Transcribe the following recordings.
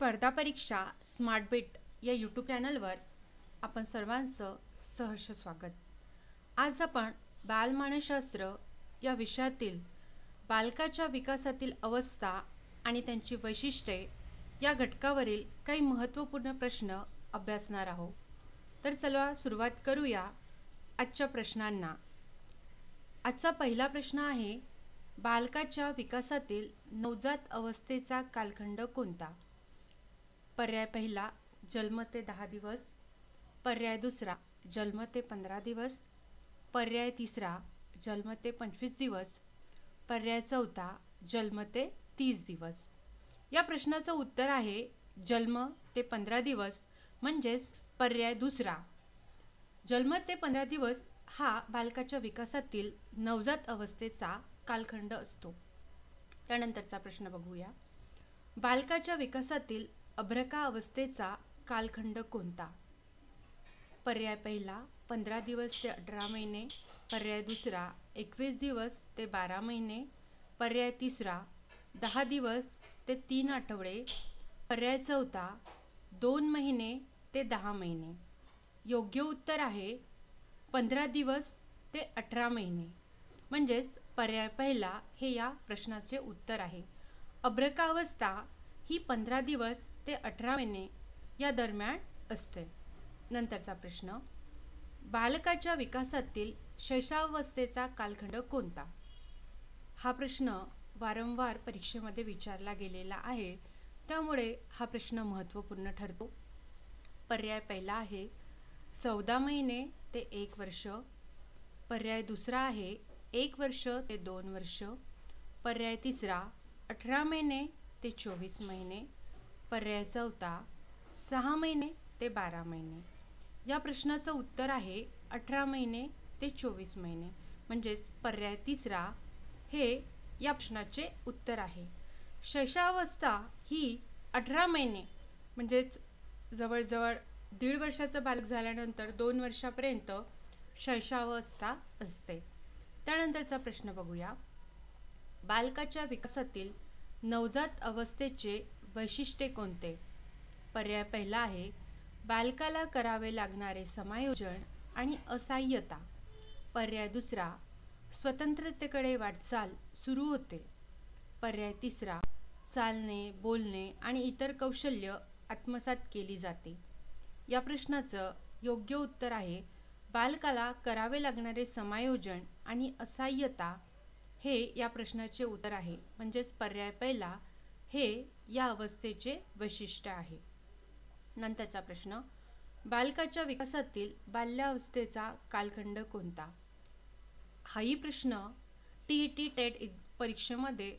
स्पर्धा परीक्षा smart bit या यूट्यूब चॅनलवर आपण सर्वांचं सहर्ष स्वागत. आज आपण बालमानसशास्त्र या विषयातील बालकाच्या विकासातील अवस्था आणि त्यांची वैशिष्ट्ये या घटकावरील काही महत्त्वपूर्ण प्रश्न अभ्यासणार आहोत. तर चला सुरुवात करूया आजच्या प्रश्नांना. आजचा पहिला प्रश्न आहे, बालकाच्या विकासातील नवजात अवस्थेचा कालखंड कोणता? पर्याय पहिला जन्म ते 10 दिवस, पर्याय दुसरा जन्म ते 15 दिवस, पर्याय तिसरा जन्म ते 25 दिवस, पर्याय चौथा जन्म ते 30 दिवस. या प्रश्नाचं उत्तर आहे जन्म ते 15 दिवस, म्हणजेच पर्याय दुसरा. जन्म ते 15 दिवस हा बालकाच्या विकासातील नवजात अवस्थेचा कालखंड असतो. त्यानंतरचा प्रश्न बघूया. बालकाच्या विकासातील अभ्रका अवस्थेचा कालखंड कोणता? पर्याय पहिला 15 दिवस ते 18 महिने, पर्याय दुसरा 21 दिवस ते 12 महिने, पर्याय तिसरा 10 दिवस ते 3 आठवडे, पर्याय चौथा 2 महिने ते 10 महिने. योग्य उत्तर आहे 15 दिवस ते 18 महिने, म्हणजेच पर्याय पहिला हे या प्रश्नाचे उत्तर आहे. अभ्रका अवस्था ही 15 दिवस ते 18 महिने या दरम्यान असते. नंतरचा प्रश्न, बालकाच्या विकासातील शैशवावस्थेचा कालखंड कोणता? हा प्रश्न वारंवार परीक्षेमध्ये विचारला गेलेला आहे, त्यामुळे हा प्रश्न महत्त्वपूर्ण ठरतो. पर्याय पहिला आहे 14 महिने ते 1 वर्ष, पर्याय दुसरा आहे 1 वर्ष ते 2 वर्ष, पर्याय तिसरा 18 महिने ते 24 महिने, पर्याय चौथा 6 महिने ते 12 महिने. या प्रश्नाचं उत्तर आहे 18 महिने ते 24 महिने, म्हणजेच पर्याय तिसरा हे या प्रश्नाचे उत्तर आहे. शैशवावस्था ही 18 महिने म्हणजेच जवळजवळ 1.5 वर्षाचं बालक झाल्यानंतर 2 वर्षापर्यंत शैशवावस्था असते. त्यानंतरचा प्रश्न बघूया. बालकाच्या विकासातील नवजात अवस्थेचे वैशिष्ट्ये कोणते? पर्याय पहिला आहे बालकाला करावे लागणारे समायोजन आणि असाह्यता, पर्याय दुसरा स्वतंत्रतेकडे वाटचाल सुरू होते, पर्याय तिसरा चालणे, बोलणे आणि इतर कौशल्य आत्मसात केली जाते. या प्रश्नाचं योग्य उत्तर आहे बालकाला करावे लागणारे समायोजन आणि असाह्यता हे या प्रश्नाचे उत्तर आहे, म्हणजेच पर्याय पहिला हे या अवस्थेचे वैशिष्ट्य आहे. नंतरचा प्रश्न, बालकाच्या विकासातील बाल्यावस्थेचा कालखंड कोणता? हाही प्रश्न TET टेट परीक्षेमध्ये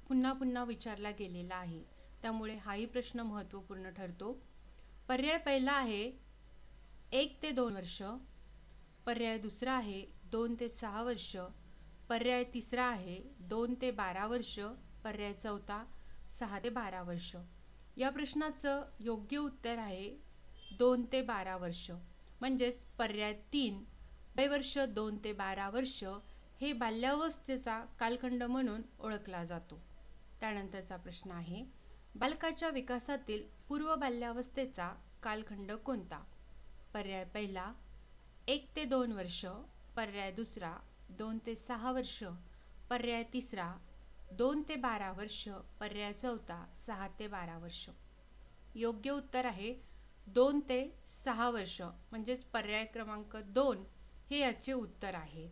पुन्हा पुन्हा विचारला गेलेला आहे, त्यामुळे हाही प्रश्न महत्त्वपूर्ण ठरतो. पर्याय पहिला आहे 1 ते 2 वर्ष, पर्याय दुसरा आहे 2 ते 6 वर्ष, पर्याय तिसरा आहे 2 ते 12 वर्ष, पर्याय चौथा 6 ते 12 वर्ष. या प्रश्नाचं योग्य उत्तर आहे 2 ते 12 वर्ष, म्हणजेच पर्याय 3 वय वर्ष 2 ते 12 वर्ष हे बाल्यावस्थेचा कालखंड म्हणून ओळखला जातो. त्यानंतरचा प्रश्न आहे, बालकाच्या विकासातील पूर्व बाल्यावस्थेचा कालखंड कोणता? पर्याय पहिला 1 ते 2 वर्ष, पर्याय दुसरा 2 ते 6 वर्ष, पर्याय तिसरा 2 ते 12 वर्ष, पर्याय चौथा 6 ते 12 वर्ष. योग्य उत्तर आहे 2 ते 6 वर्ष, म्हणजेच पर्याय क्रमांक 2 हे याचे उत्तर आहे.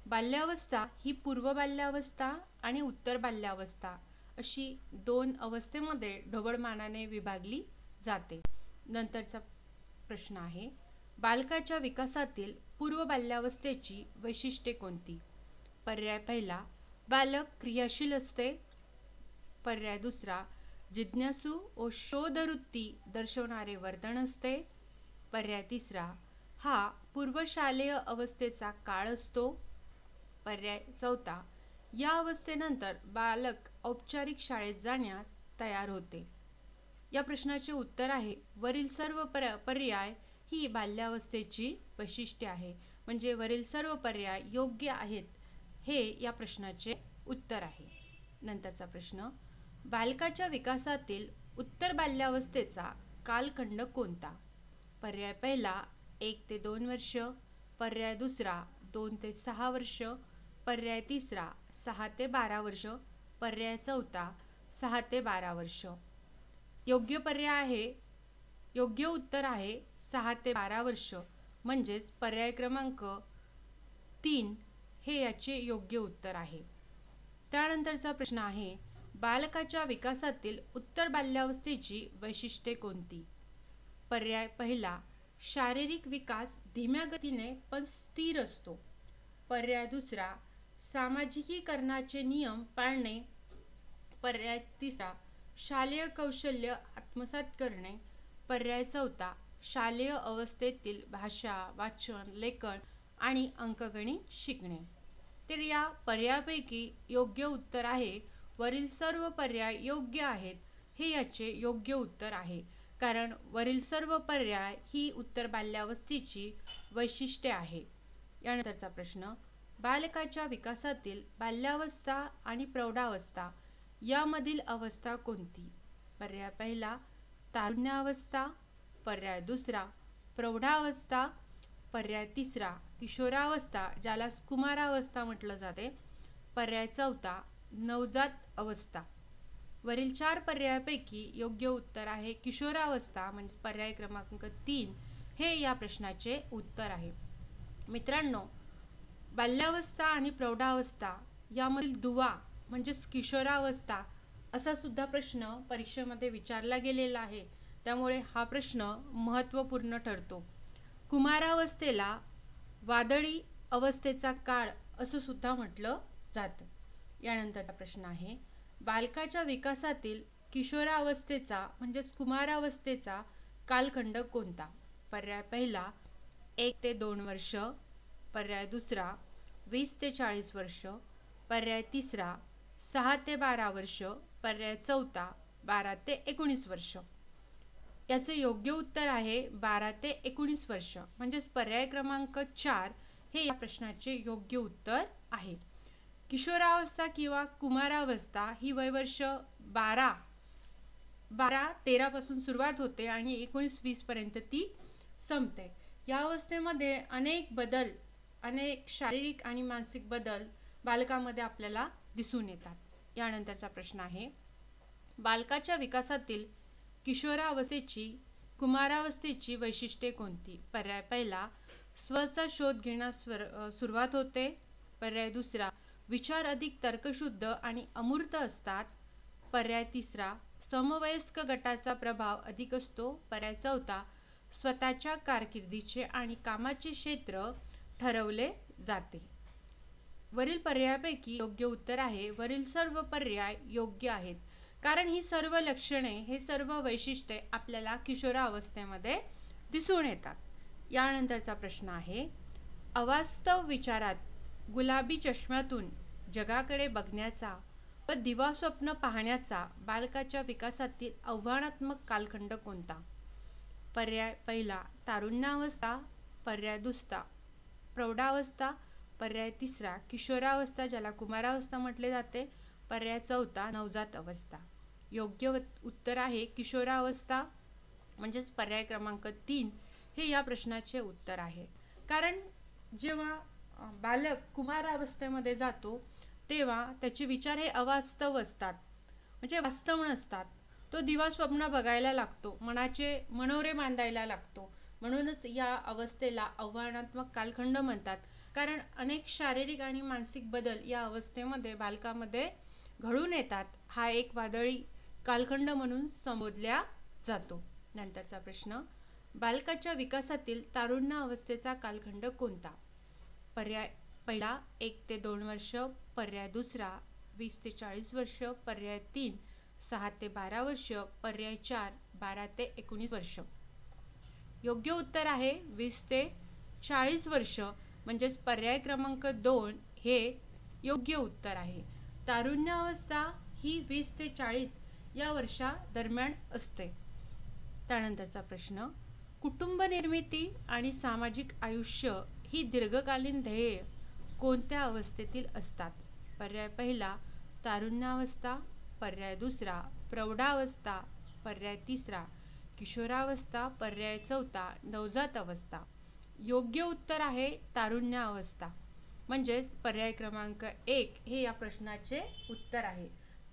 बाल्यावस्था ही पूर्व बाल्यावस्था आणि उत्तर बाल्यावस्था अशी 2 अवस्थेमध्ये ढोबळमानाने विभागली जाते. नंतरचा प्रश्न आहे, बालकाच्या विकासातील पूर्व बाल्यावस्थेची वैशिष्ट्ये कोणती? पर्याय पहिला बालक क्रियाशील असते, पर्याय दुसरा जिज्ञासू व शोधवृत्ती दर्शवणारे वर्तन असते, पर्याय तिसरा हा पूर्वशालेय अवस्थेचा काळ असतो, पर्याय चौथा या अवस्थेनंतर बालक औपचारिक शाळेत जाण्यास तयार होते. या प्रश्नाचे उत्तर आहे वरील सर्व पर्याय ही बाल्यावस्थेची वैशिष्ट्ये आहे, म्हणजे वरील सर्व पर्याय योग्य आहेत हे या प्रश्नाचे उत्तर आहे. नंतरचा प्रश्न, बालकाच्या विकासातील उत्तर बाल्यावस्थेचा कालखंड कोणता? पर्याय पहिला 1 ते 2 वर्ष, पर्याय दुसरा 2 ते 6 वर्ष, पर्याय तिसरा 6 ते 12 वर्ष, पर्याय चौथा 6 ते 12 वर्ष. योग्य उत्तर आहे 6 ते 12 वर्ष, म्हणजेच पर्याय क्रमांक 3 हे याचे योग्य उत्तर आहे. त्यानंतरचा प्रश्न आहे, बालकाच्या विकासातील उत्तर बाल्यावस्थेची वैशिष्ट्ये कोणती? पर्याय पहिला शारीरिक विकास धीम्या गतीने पण स्थिर असतो, पर्याय दुसरा सामाजिकीकरणाचे नियम पाळणे, पर्याय तिसरा शालेय कौशल्य आत्मसात करणे, पर्याय चौथा शालेय अवस्थेतील भाषा, वाचन, लेखन आणि अंकगणित शिकणे. तर या पर्यायापैकी योग्य उत्तर आहे वरील सर्व पर्याय योग्य आहेत हे याचे योग्य उत्तर आहे, कारण वरील सर्व पर्याय ही उत्तर बाल्यावस्थेची वैशिष्ट्ये आहे. यानंतरचा प्रश्न, बालकाच्या विकासातील बाल्यावस्था आणि प्रौढावस्था यामधील अवस्था कोणती? पर्याय पहिला तारुण्यावस्था, पर्याय दुसरा प्रौढावस्था, पर्याय तिसरा किशोरावस्था ज्याला कुमारावस्था म्हटलं जाते, पर्याय चौथा नवजात अवस्था. वरील 4 पर्यायापैकी योग्य उत्तर आहे किशोरावस्था, म्हणजे पर्याय क्रमांक 3 हे या प्रश्नाचे उत्तर आहे. मित्रांनो, बाल्यावस्था आणि प्रौढावस्था यामधील दुवा म्हणजेच किशोरावस्था असा सुद्धा प्रश्न परीक्षेमध्ये विचारला गेलेला आहे, त्यामुळे हा प्रश्न महत्त्वपूर्ण ठरतो. कुमारावस्थेला वादळी अवस्थेचा काळ असं सुद्धा म्हटलं जातं. यानंतरचा प्रश्न आहे, बालकाच्या विकासातील किशोरावस्थेचा म्हणजेच कुमारावस्थेचा कालखंड कोणता? पर्याय पहिला 1 ते 2 वर्ष, पर्याय दुसरा 20 ते 40 वर्ष, पर्याय तिसरा 6 ते 12 वर्ष, पर्याय चौथा 12 ते 19 वर्ष. याचे योग्य उत्तर आहे 12 ते 19 वर्ष, म्हणजेच पर्याय क्रमांक 4 हे या प्रश्नाचे योग्य उत्तर आहे. किशोरावस्था किंवा कुमारावस्था ही वयवर्ष 12-13 पासून सुरुवात होते आणि 19-20 पर्यंत ती संपते. या अवस्थेमध्ये अनेक शारीरिक आणि मानसिक बदल बालकामध्ये आपल्याला दिसून येतात. यानंतरचा प्रश्न आहे, बालकाच्या विकासातील किशोरावस्थेची कुमारावस्थेची वैशिष्ट्ये कोणती? पर्याय पहिला स्वचा शोध घेण्यास सुरुवात होते, पर्याय दुसरा विचार अधिक तर्कशुद्ध आणि अमूर्त असतात, पर्याय तिसरा समवयस्क गटाचा प्रभाव अधिक असतो, पर्याय चौथा स्वतःच्या कारकिर्दीचे आणि कामाचे क्षेत्र ठरवले जाते. वरील पर्यायापैकी योग्य उत्तर आहे वरील सर्व पर्याय योग्य आहेत, कारण ही सर्व लक्षणे हे सर्व वैशिष्ट्ये आपल्याला किशोरावस्थेमध्ये दिसून येतात. यानंतरचा प्रश्न आहे, अवास्तव विचारात गुलाबी चष्म्यातून जगाकडे बघण्याचा व दिवास्वप्न पाहण्याचा बालकाच्या विकासातील आव्हानात्मक कालखंड कोणता? पर्याय पहिला तारुण्यावस्था, पर्याय दुसरा प्रौढावस्था, पर्याय तिसरा किशोरावस्था ज्याला कुमारावस्था म्हटले जाते, पर्याय चौथा नवजात अवस्था. योग्य उत्तर आहे किशोरावस्था, म्हणजेच पर्याय क्रमांक 3 हे या प्रश्नाचे उत्तर आहे. कारण जेव्हा बालक कुमारावस्थेमध्ये जातो तेव्हा त्याचे विचार हे अवास्तव असतात, म्हणजे वास्तव नसतात. तो दिवास्वप्न बघायला लागतो, मनाचे मनोरे बांधायला लागतो. म्हणूनच या अवस्थेला आव्हानात्मक कालखंड म्हणतात, कारण अनेक शारीरिक आणि मानसिक बदल या अवस्थेमध्ये बालकामध्ये घडून येतात. हा एक वादळी कालखंड म्हणून संबोधला जातो. नंतरचा प्रश्न, बालकाच्या विकासातील तारुण्य अवस्थेचा कालखंड कोणता? पर्याय पहिला 1 ते 2 वर्ष, पर्याय दुसरा 20 ते 40 वर्ष, पर्याय 3 6 ते 12 वर्ष, पर्याय 4 12 ते 19 वर्ष. योग्य उत्तर आहे 20 ते 40 वर्ष, म्हणजेच पर्याय क्रमांक 2 हे योग्य उत्तर आहे. तारुण्य अवस्था ही 20 ते 40 या वर्षा दरम्यान असते. त्यानंतरचा प्रश्न, कुटुंब निर्मिती आणि सामाजिक आयुष्य ही दीर्घकालीन ध्येय कोणत्या अवस्थेतील असतात? पर्याय पहिला तारुण्यावस्था, पर्याय दुसरा प्रौढावस्था, पर्याय तिसरा किशोरावस्था, पर्याय चौथा नवजात अवस्था. योग्य उत्तर आहे तारुण्यावस्था. म्हणजेच पर्याय क्रमांक 1 हे या प्रश्नाचे उत्तर आहे.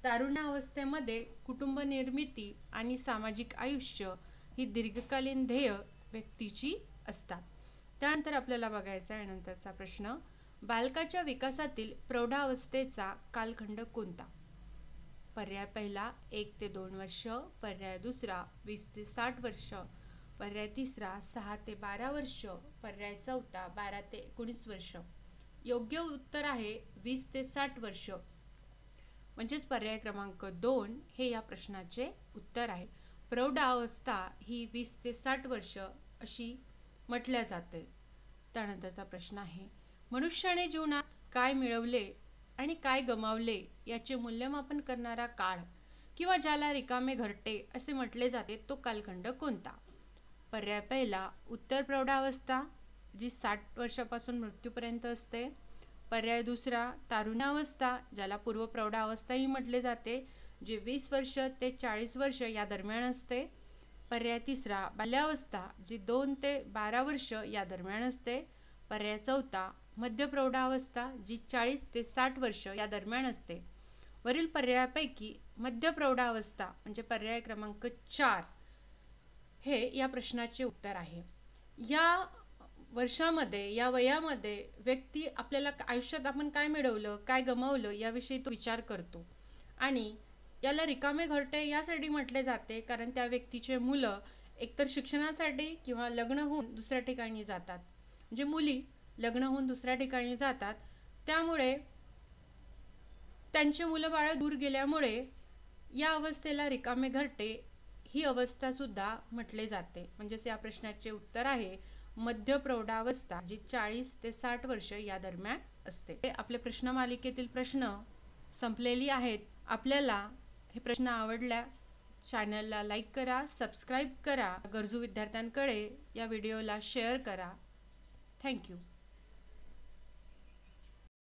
तारुण्यावस्थेमध्ये कुटुंब निर्मिती आणि सामाजिक आयुष्य ही दीर्घकालीन ध्येय व्यक्तीची असतात. त्यानंतर आपल्याला बघायचा आहे नंतरचा प्रश्न, बालकाच्या विकासातील प्रौढावस्थेचा कालखंड कोणता? पर्याय पहिला 1 ते 2 वर्ष, पर्याय दुसरा 20 ते 60 वर्ष, पर्याय तिसरा 6 ते 12 वर्ष, पर्याय चौथा 12 ते 19 वर्ष. योग्य उत्तर आहे 20 ते 60 वर्ष. म्हणजेच पर्याय क्रमांक 2 हे या प्रश्नाचे उत्तर आहे. प्रौढावस्था ही 20 ते 60 वर्ष अशी म्हटल्या जाते. त्यानंतरचा प्रश्न आहे, मनुष्याने जीवनात काय मिळवले आणि काय गमावले याचे मूल्यमापन करणारा काळ किंवा ज्याला रिकामे घरटे असे म्हटले जाते तो कालखंड कोणता? पर्याय पहिला उत्तर प्रौढावस्था जी 60 वर्षापासून मृत्यूपर्यंत असते, पर्याय दुसरा तारुण्यावस्था ज्याला पूर्व प्रौढावस्थाही म्हटले जाते जे 20 वर्ष ते 40 वर्ष या दरम्यान असते, पर्याय तिसरा बाल्यावस्था जी 2 ते 12 वर्ष या दरम्यान असते, पर्याय चौथा मध्य प्रौढावस्था जी 40 ते 60 वर्ष या दरम्यान असते. वरील पर्यायापैकी मध्य प्रौढावस्था म्हणजे पर्याय क्रमांक 4 हे या प्रश्नाचे उत्तर आहे. या वर्षामध्ये या वयामध्ये व्यक्ती आपल्याला आयुष्यात आपण काय मिळवलं काय गमावलं याविषयी तो विचार करतो आणि याला रिकामे घरटे यासाठी म्हटले जाते कारण त्या व्यक्तीचे मुलं एकतर शिक्षणासाठी किंवा लग्न होऊन दुसऱ्या ठिकाणी जातात. म्हणजे मुली लग्न होऊन दुसऱ्या ठिकाणी जातात त्यामुळे त्यांचे मुलं बाळ दूर गेल्यामुळे या अवस्थेला रिकामे घरटे ही अवस्था सुद्धा म्हटले जाते. म्हणजेच या प्रश्नाचे उत्तर आहे मध्य प्रौढावस्था जी 40 ते 60 वर्ष या दरम्यान असते. आपले प्रश्न मालिकेतील प्रश्न संपलेली आहेत. आपल्याला हे प्रश्न आवडल्यास चॅनलला लाईक करा, सबस्क्राईब करा, गरजू विद्यार्थ्यांकडे या व्हिडिओला शेअर करा. थँक्यू.